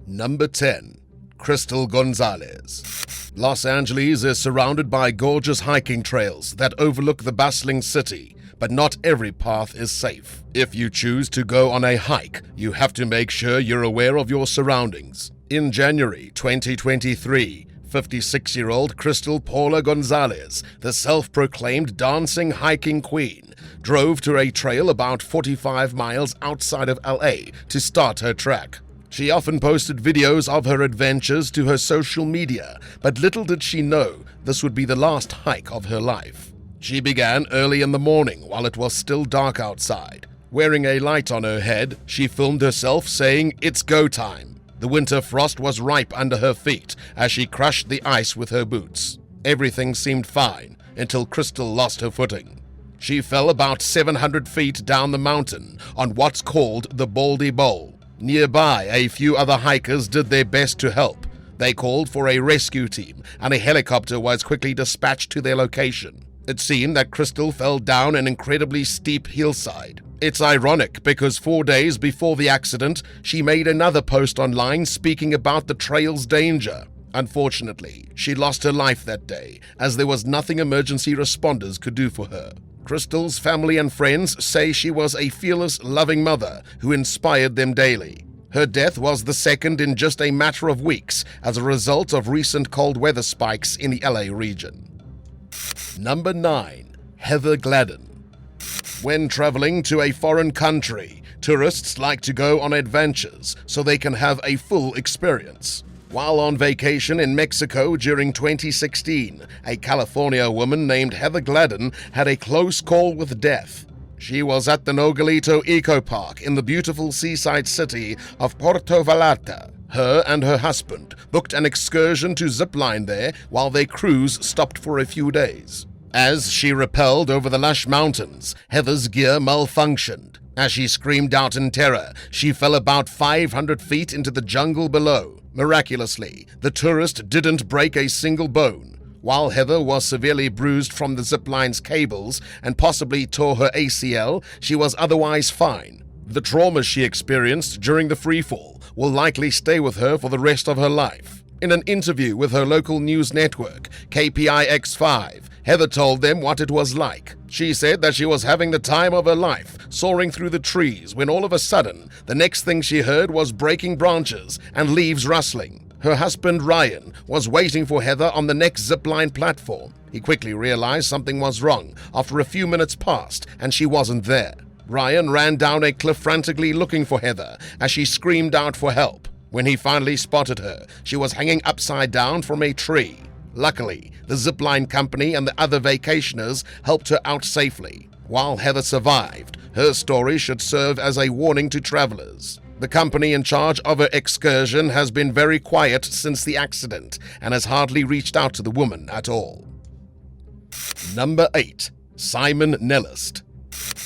Number 10. Crystal Gonzalez. Los Angeles is surrounded by gorgeous hiking trails that overlook the bustling city, but not every path is safe. If you choose to go on a hike, you have to make sure you're aware of your surroundings. In January 2023, 56-year-old Crystal Paula Gonzalez, the self-proclaimed dancing hiking queen, drove to a trail about 45 miles outside of LA to start her trek. She often posted videos of her adventures to her social media, but little did she know this would be the last hike of her life. She began early in the morning while it was still dark outside. Wearing a light on her head, she filmed herself saying, "It's go time." The winter frost was ripe under her feet as she crushed the ice with her boots. Everything seemed fine until Crystal lost her footing. She fell about 700 feet down the mountain on what's called the Baldy Bowl. Nearby, a few other hikers did their best to help. They called for a rescue team, and a helicopter was quickly dispatched to their location. It seemed that Crystal fell down an incredibly steep hillside. It's ironic because 4 days before the accident, she made another post online speaking about the trail's danger. Unfortunately, she lost her life that day, as there was nothing emergency responders could do for her. Crystal's family and friends say she was a fearless, loving mother who inspired them daily. Her death was the second in just a matter of weeks as a result of recent cold weather spikes in the LA region. Number 9. Heather Gladden. When traveling to a foreign country, tourists like to go on adventures so they can have a full experience. While on vacation in Mexico during 2016, a California woman named Heather Gladden had a close call with death. She was at the Nogolito Eco Park in the beautiful seaside city of Puerto Vallarta. Her and her husband booked an excursion to zipline there while their cruise stopped for a few days. As she rappelled over the lush mountains, Heather's gear malfunctioned. As she screamed out in terror, she fell about 500 feet into the jungle below. Miraculously, the tourist didn't break a single bone. While Heather was severely bruised from the zipline's cables and possibly tore her ACL, she was otherwise fine. The trauma she experienced during the freefall will likely stay with her for the rest of her life. In an interview with her local news network, KPIX5, Heather told them what it was like. She said that she was having the time of her life, soaring through the trees, when all of a sudden, the next thing she heard was breaking branches and leaves rustling. Her husband, Ryan, was waiting for Heather on the next zipline platform. He quickly realized something was wrong after a few minutes passed and she wasn't there. Ryan ran down a cliff frantically looking for Heather as she screamed out for help. When he finally spotted her, she was hanging upside down from a tree. Luckily, the zipline company and the other vacationers helped her out safely. While Heather survived, her story should serve as a warning to travelers. The company in charge of her excursion has been very quiet since the accident and has hardly reached out to the woman at all. Number 8. Simon NELLIST.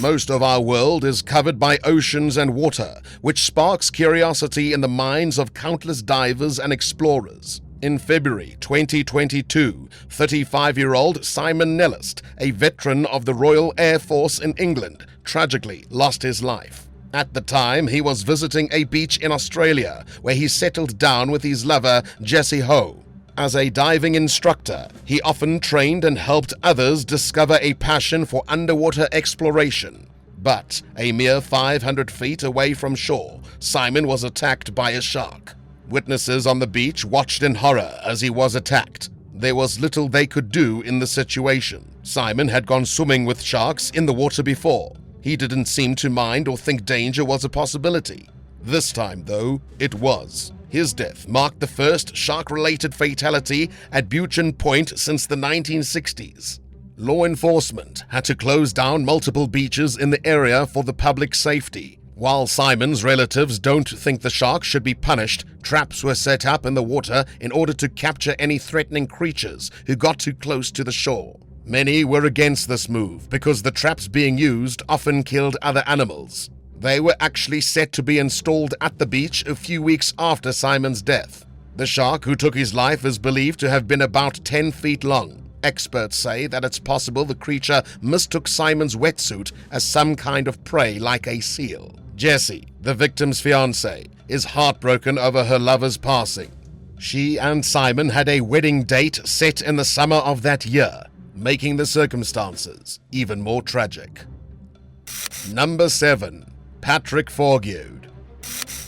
Most of our world is covered by oceans and water, which sparks curiosity in the minds of countless divers and explorers. In February 2022, 35-year-old Simon NELLIST, a veteran of the Royal Air Force in England, tragically lost his life. At the time, he was visiting a beach in Australia, where he settled down with his lover, Jessie Ho. As a diving instructor, he often trained and helped others discover a passion for underwater exploration. But a mere 500 feet away from shore, Simon was attacked by a shark. Witnesses on the beach watched in horror as he was attacked. There was little they could do in the situation. Simon had gone swimming with sharks in the water before. He didn't seem to mind or think danger was a possibility. This time, though, it was. His death marked the first shark-related fatality at Bungee Point since the 1960s. Law enforcement had to close down multiple beaches in the area for the public safety. While Simon's relatives don't think the shark should be punished, traps were set up in the water in order to capture any threatening creatures who got too close to the shore. Many were against this move because the traps being used often killed other animals. They were actually set to be installed at the beach a few weeks after Simon's death. The shark who took his life is believed to have been about 10 feet long. Experts say that it's possible the creature mistook Simon's wetsuit as some kind of prey like a seal. Jessie, the victim's fiancée, is heartbroken over her lover's passing. She and Simon had a wedding date set in the summer of that year, making the circumstances even more tragic. Number 7. Patrick FOURGEAUD.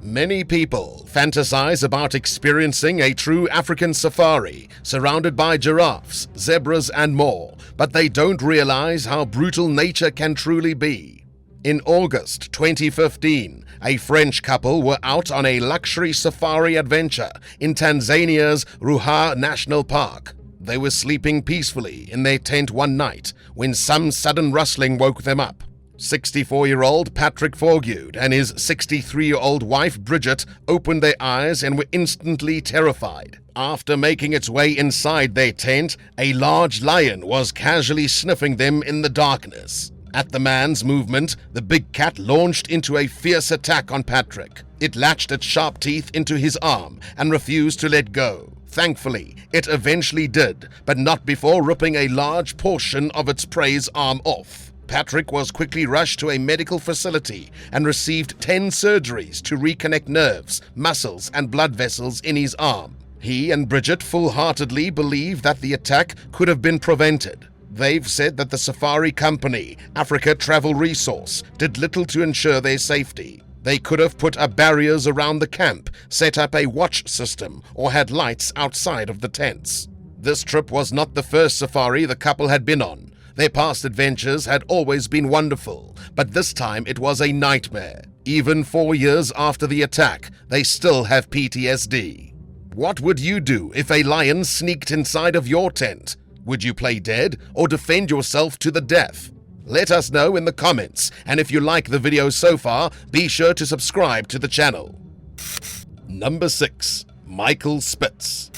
Many people fantasize about experiencing a true African safari surrounded by giraffes, zebras, and more, but they don't realize how brutal nature can truly be. In August 2015, a French couple were out on a luxury safari adventure in Tanzania's Ruaha National Park. They were sleeping peacefully in their tent one night when some sudden rustling woke them up. 64-year-old Patrick FOURGEAUD and his 63-year-old wife Bridget opened their eyes and were instantly terrified. After making its way inside their tent, a large lion was casually sniffing them in the darkness. At the man's movement, the big cat launched into a fierce attack on Patrick. It latched its sharp teeth into his arm and refused to let go. Thankfully, it eventually did, but not before ripping a large portion of its prey's arm off. Patrick was quickly rushed to a medical facility and received 10 surgeries to reconnect nerves, muscles, and blood vessels in his arm. He and Bridget full-heartedly believe that the attack could have been prevented. They've said that the safari company, Africa Travel Resource, did little to ensure their safety. They could have put up barriers around the camp, set up a watch system, or had lights outside of the tents. This trip was not the first safari the couple had been on. Their past adventures had always been wonderful, but this time it was a nightmare. Even 4 years after the attack, they still have PTSD. What would you do if a lion sneaked inside of your tent? Would you play dead or defend yourself to the death? Let us know in the comments, and if you like the video so far, be sure to subscribe to the channel. Number 6. Michael SPITZ.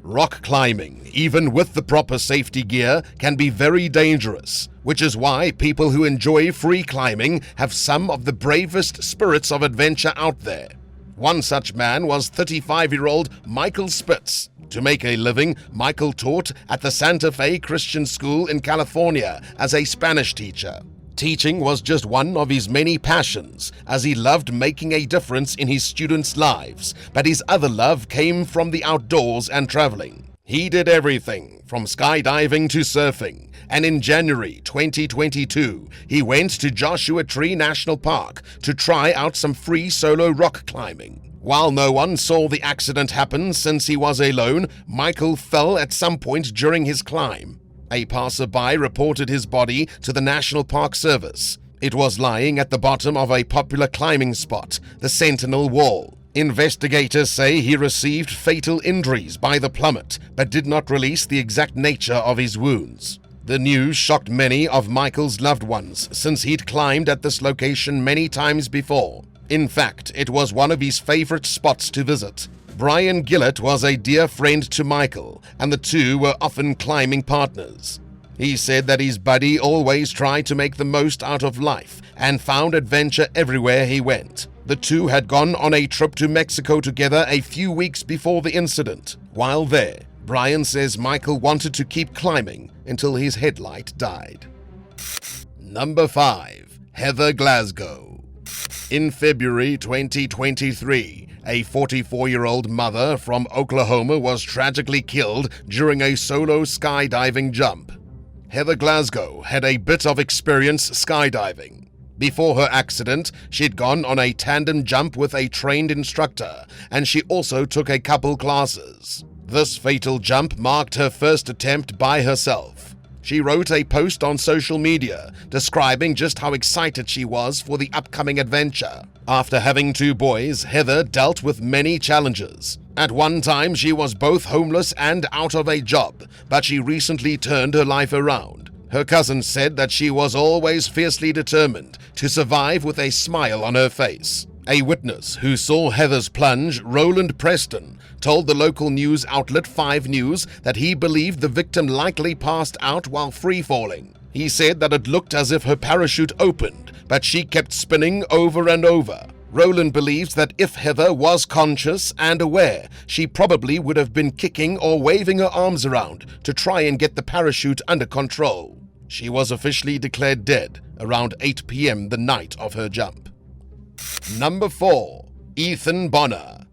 Rock climbing, even with the proper safety gear, can be very dangerous, which is why people who enjoy free climbing have some of the bravest spirits of adventure out there. One such man was 35-year-old Michael SPITZ. To make a living, Michael taught at the Santa Fe Christian School in California as a Spanish teacher. Teaching was just one of his many passions, as he loved making a difference in his students' lives, but his other love came from the outdoors and traveling. He did everything from skydiving to surfing, and in January 2022, he went to Joshua Tree National Park to try out some free solo rock climbing. While no one saw the accident happen since he was alone, Michael fell at some point during his climb. A passerby reported his body to the National Park Service. It was lying at the bottom of a popular climbing spot, the Sentinel Wall. Investigators say he received fatal injuries by the plummet, but did not release the exact nature of his wounds. The news shocked many of Michael's loved ones, since he'd climbed at this location many times before. In fact, it was one of his favorite spots to visit. Brian Gillett was a dear friend to Michael, and the two were often climbing partners. He said that his buddy always tried to make the most out of life and found adventure everywhere he went. The two had gone on a trip to Mexico together a few weeks before the incident. While there, Brian says Michael wanted to keep climbing until his headlight died. Number 5. Heather Glasgow. In February 2023, a 44-year-old mother from Oklahoma was tragically killed during a solo skydiving jump. Heather Glasgow had a bit of experience skydiving. Before her accident, she'd gone on a tandem jump with a trained instructor, and she also took a couple classes. This fatal jump marked her first attempt by herself. She wrote a post on social media describing just how excited she was for the upcoming adventure. After having 2 boys, Heather dealt with many challenges. At one time, she was both homeless and out of a job, but she recently turned her life around. Her cousin said that she was always fiercely determined to survive with a smile on her face. A witness who saw Heather's plunge, Roland Preston, told the local news outlet 5 News that he believed the victim likely passed out while free-falling. He said that it looked as if her parachute opened, but she kept spinning over and over. Roland believes that if Heather was conscious and aware, she probably would have been kicking or waving her arms around to try and get the parachute under control. She was officially declared dead around 8 p.m. the night of her jump. Number 4. Ethan Bonnar.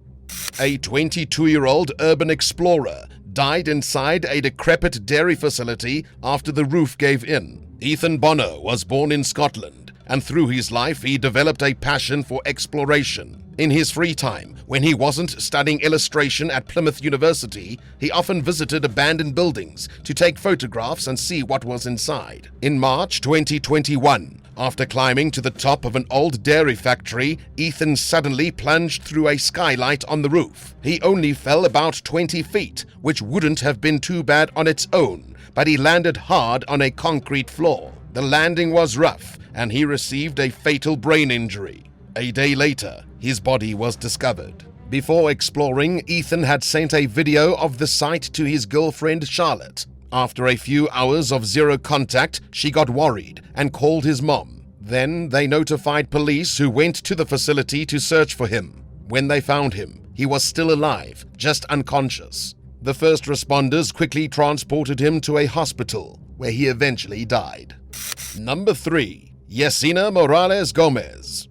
A 22-year-old urban explorer died inside a decrepit dairy facility after the roof gave in. Ethan Bonnar was born in Scotland, and through his life he developed a passion for exploration. In his free time, when he wasn't studying illustration at Plymouth University, he often visited abandoned buildings to take photographs and see what was inside. In March 2021, after climbing to the top of an old dairy factory, Ethan suddenly plunged through a skylight on the roof. He only fell about 20 feet, which wouldn't have been too bad on its own, but he landed hard on a concrete floor. The landing was rough, and he received a fatal brain injury. A day later, his body was discovered. Before exploring, Ethan had sent a video of the site to his girlfriend Charlotte. After a few hours of zero contact, she got worried and called his mom. Then they notified police, who went to the facility to search for him. When they found him, he was still alive, just unconscious. The first responders quickly transported him to a hospital, where he eventually died. Number 3. Yesenia Morales Gomez.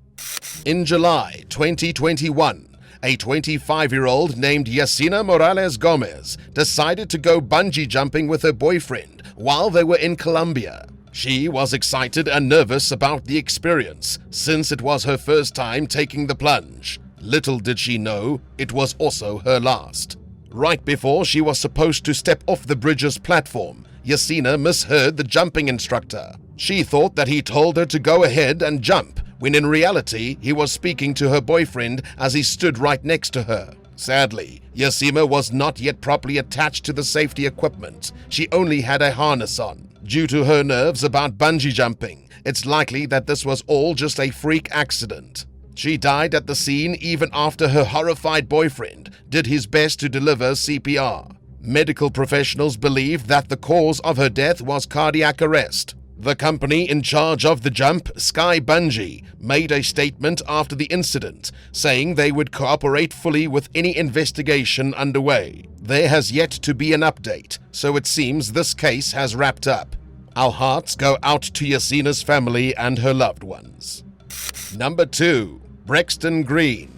In July 2021, a 25-year-old named Yesenia Morales Gomez decided to go bungee jumping with her boyfriend while they were in Colombia. She was excited and nervous about the experience, since it was her first time taking the plunge. Little did she know, it was also her last. Right before she was supposed to step off the bridge's platform, Yesenia misheard the jumping instructor. She thought that he told her to go ahead and jump, when in reality he was speaking to her boyfriend as he stood right next to her. Sadly, Yesenia was not yet properly attached to the safety equipment. She only had a harness on. Due to her nerves about bungee jumping, it's likely that this was all just a freak accident. She died at the scene even after her horrified boyfriend did his best to deliver CPR. Medical professionals believe that the cause of her death was cardiac arrest. The company in charge of the jump, Sky Bungee, made a statement after the incident, saying they would cooperate fully with any investigation underway. There has yet to be an update, so it seems this case has wrapped up. Our hearts go out to Yesenia's family and her loved ones. Number 2. Brexten Green.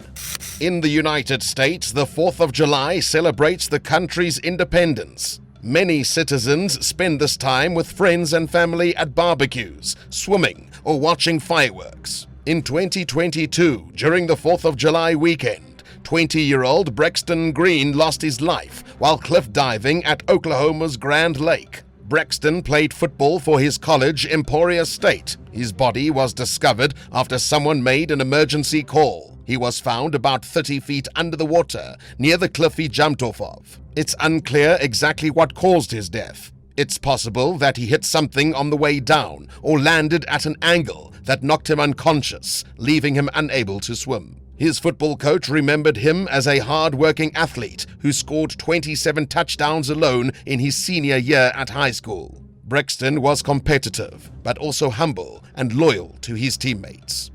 In the United States, the 4th of July celebrates the country's independence. Many citizens spend this time with friends and family at barbecues, swimming, or watching fireworks. In 2022, during the 4th of July weekend, 20-year-old Brexten Green lost his life while cliff diving at Oklahoma's Grand Lake. Brexten played football for his college, Emporia State. His body was discovered after someone made an emergency call. He was found about 30 feet under the water, near the cliff he jumped off of. It's unclear exactly what caused his death. It's possible that he hit something on the way down or landed at an angle that knocked him unconscious, leaving him unable to swim. His football coach remembered him as a hard-working athlete who scored 27 touchdowns alone in his senior year at high school. Brexten was competitive, but also humble and loyal to his teammates.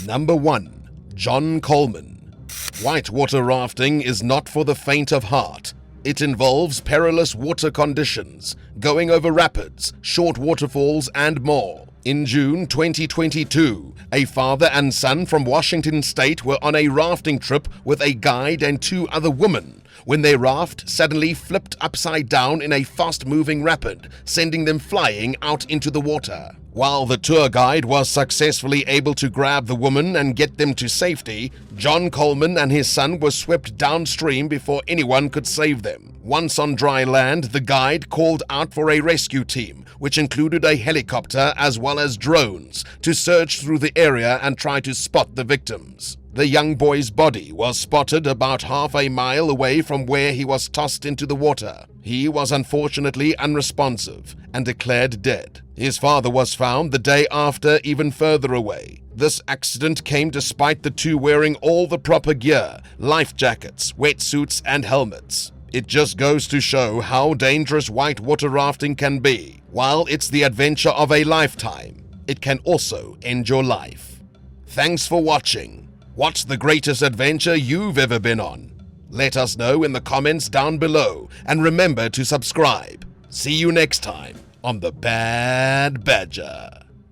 Number 1. John Coleman. Whitewater rafting is not for the faint of heart. It involves perilous water conditions, going over rapids, short waterfalls, and more. In June 2022, a father and son from Washington State were on a rafting trip with a guide and 2 other women when their raft suddenly flipped upside down in a fast-moving rapid, sending them flying out into the water. While the tour guide was successfully able to grab the woman and get them to safety, John Coleman and his son were swept downstream before anyone could save them. Once on dry land, the guide called out for a rescue team, which included a helicopter as well as drones, to search through the area and try to spot the victims. The young boy's body was spotted about half a mile away from where he was tossed into the water. He was unfortunately unresponsive and declared dead. His father was found the day after, even further away. This accident came despite the 2 wearing all the proper gear, life jackets, wetsuits, and helmets. It just goes to show how dangerous whitewater rafting can be. While it's the adventure of a lifetime, it can also end your life. Thanks for watching. What's the greatest adventure you've ever been on? Let us know in the comments down below, and remember to subscribe. See you next time on The Bad Badger.